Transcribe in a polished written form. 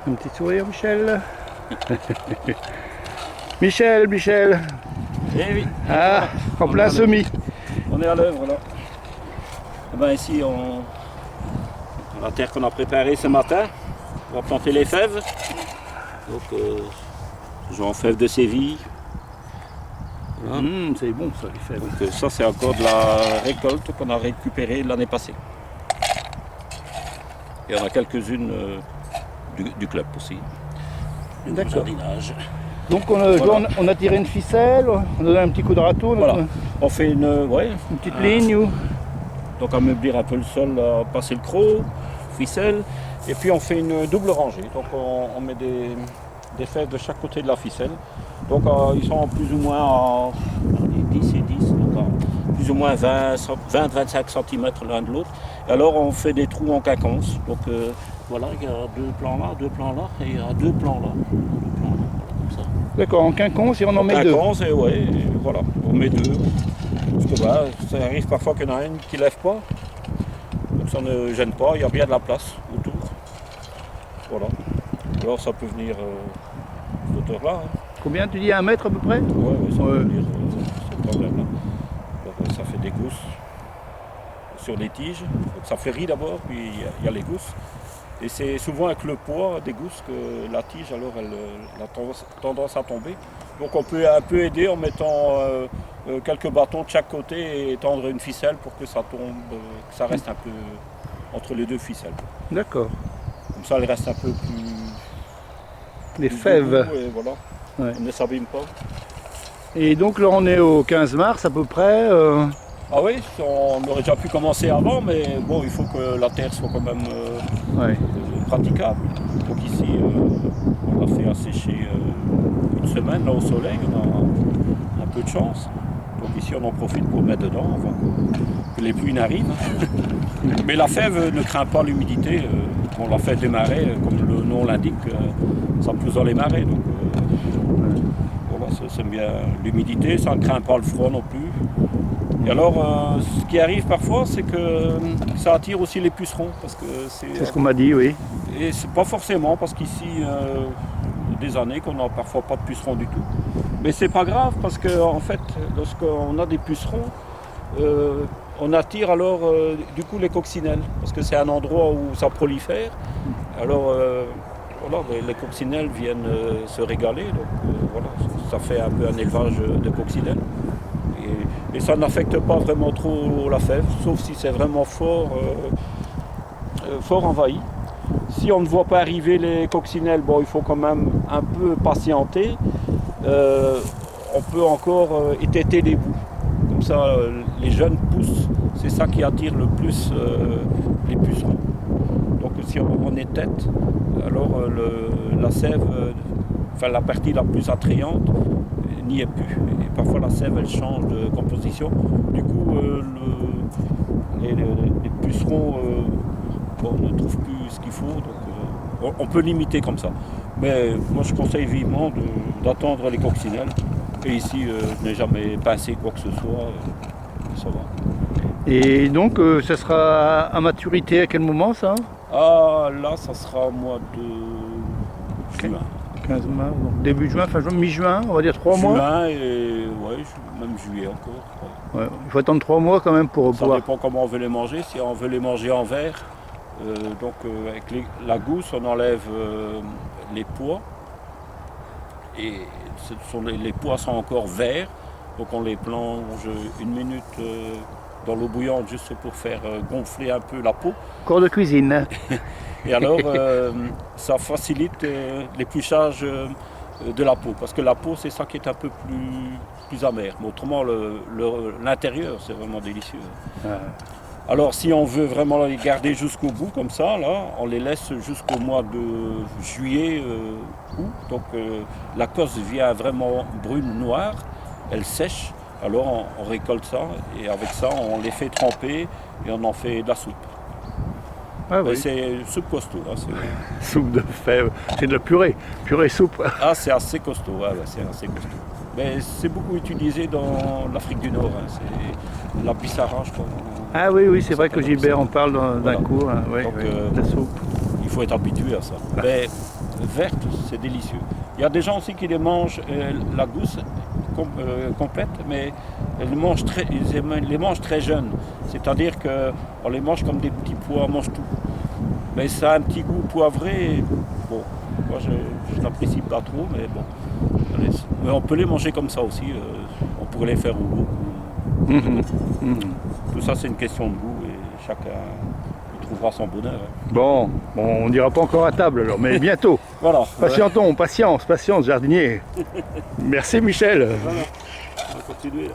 Un petit sourire, Michel. Michel. Eh oui. Ah, en plein semis. On est à l'œuvre là. Eh ben, ici, la terre qu'on a préparée ce matin, on va planter les fèves. Donc, genre fèves de Séville. Voilà. C'est bon ça, les fèves. Donc, ça, c'est encore de la récolte qu'on a récupérée l'année passée. Il y en a quelques-unes du club aussi. Du jardinage. Donc on a tiré une ficelle, on a donné un petit coup de râteau. Voilà. On fait une petite ligne. Donc ameublir un peu le sol, passer le croc, ficelle. Et puis on fait une double rangée. Donc on met des fèves de chaque côté de la ficelle. Donc ils sont plus ou moins à 10 et 10, donc à plus ou moins 20-25 cm l'un de l'autre. Et alors on fait des trous en quinconce. Donc voilà, il y a deux plans là, et il y a deux plans là. Comme ça. D'accord, en quinconce et on en met deux. Quinconce et ouais, et voilà, on met deux. Parce que bah, ça arrive parfois qu'il y en a une qui ne lève pas. Donc ça ne gêne pas, il y a bien de la place autour. Voilà. Alors ça peut venir cette hauteur-là. Hein. Combien tu dis, 1 mètre à peu près? Oui, ça peut venir ce problème-là. Donc ça fait des gousses sur les tiges. Donc, ça fleurit d'abord, puis il y a les gousses. Et c'est souvent avec le poids des gousses que la tige, alors, elle a tendance à tomber. Donc on peut un peu aider en mettant quelques bâtons de chaque côté et tendre une ficelle pour que ça tombe, que ça reste un peu entre les deux ficelles. D'accord. Comme ça, elle reste un peu plus... Les fèves. Et voilà, ouais. Elle ne s'abîme pas. Et donc là on est au 15 mars à peu près. Ah oui, on aurait déjà pu commencer avant, mais bon, il faut que la terre soit quand même praticable. Donc ici, on a fait assécher une semaine là au soleil, on a un peu de chance. Donc ici, on en profite pour mettre dedans avant que les pluies n'arrivent. Mais la fève ne craint pas l'humidité. On l'a fait démarrer, comme le nom l'indique, ça pousse dans les marais. Donc voilà, ça aime bien l'humidité, ça ne craint pas le froid non plus. Et alors, ce qui arrive parfois, c'est que ça attire aussi les pucerons. C'est ce qu'on m'a dit, oui. Et c'est pas forcément, parce qu'ici, il y a des années qu'on n'a parfois pas de pucerons du tout. Mais c'est pas grave, parce qu'en fait, lorsqu'on a des pucerons, on attire alors du coup les coccinelles, parce que c'est un endroit où ça prolifère. Alors, voilà, les coccinelles viennent se régaler, donc voilà, ça fait un peu un élevage de coccinelles. Et ça n'affecte pas vraiment trop la fève, sauf si c'est vraiment fort envahi. Si on ne voit pas arriver les coccinelles, bon, il faut quand même un peu patienter. On peut encore étêter les bouts. Comme ça, les jeunes pousses, c'est ça qui attire le plus les pucerons. Donc si on étête, alors la sève, enfin la partie la plus attrayante, n'y est plus. Et parfois la sève elle change de composition. Du coup les pucerons ne trouvent plus ce qu'il faut. Donc on peut limiter comme ça. Mais moi je conseille vivement d'attendre les coccinelles. Et ici je n'ai jamais pincé quoi que ce soit. Ça va. Et donc ça sera à maturité à quel moment ça? Ah là ça sera au mois de juin. 15 mars, donc début juin, fin juin, mi-juin, on va dire 3 mois. Juin et ouais, même juillet encore. Ouais, il faut attendre 3 mois quand même pour ça dépend comment on veut les manger. Si on veut les manger en verre, donc avec la gousse, on enlève les pois. Et les pois sont encore verts, donc on les plonge 1 minute dans l'eau bouillante juste pour faire gonfler un peu la peau. Cours de cuisine. Et alors, ça facilite l'épluchage de la peau, parce que la peau, c'est ça qui est un peu plus amer. Mais autrement, l'intérieur, c'est vraiment délicieux. Alors, si on veut vraiment les garder jusqu'au bout, comme ça, là, on les laisse jusqu'au mois de juillet, août. Donc, la cosse devient vraiment brune, noire, elle sèche. Alors, on récolte ça, et avec ça, on les fait tremper, et on en fait de la soupe. Ah, oui. C'est soupe costaud. Hein, soupe de fèves, c'est de la purée, soupe. Ah, c'est assez costaud, c'est assez costaud. Mais c'est beaucoup utilisé dans l'Afrique du Nord, hein, c'est la bissara, je crois. Ah oui, c'est vrai que Gilbert en parle d'un voilà. cours, hein, Donc, la soupe. Il il faut être habitué à ça. Mais verte, c'est délicieux. Il y a des gens aussi qui les mangent, la gousse complète, mais ils les mangent très jeunes. C'est-à-dire qu'on les mange comme des petits pois, on mange tout. Mais ça a un petit goût poivré. Bon, moi je n'apprécie pas trop, mais bon. Mais on peut les manger comme ça aussi. On pourrait les faire au goût. Tout ça, c'est une question de goût et chacun trouvera son bonheur. Bon, on n'ira pas encore à table alors, mais bientôt. Voilà. Patientons, patience, jardinier. Merci Michel. Voilà. On va continuer là.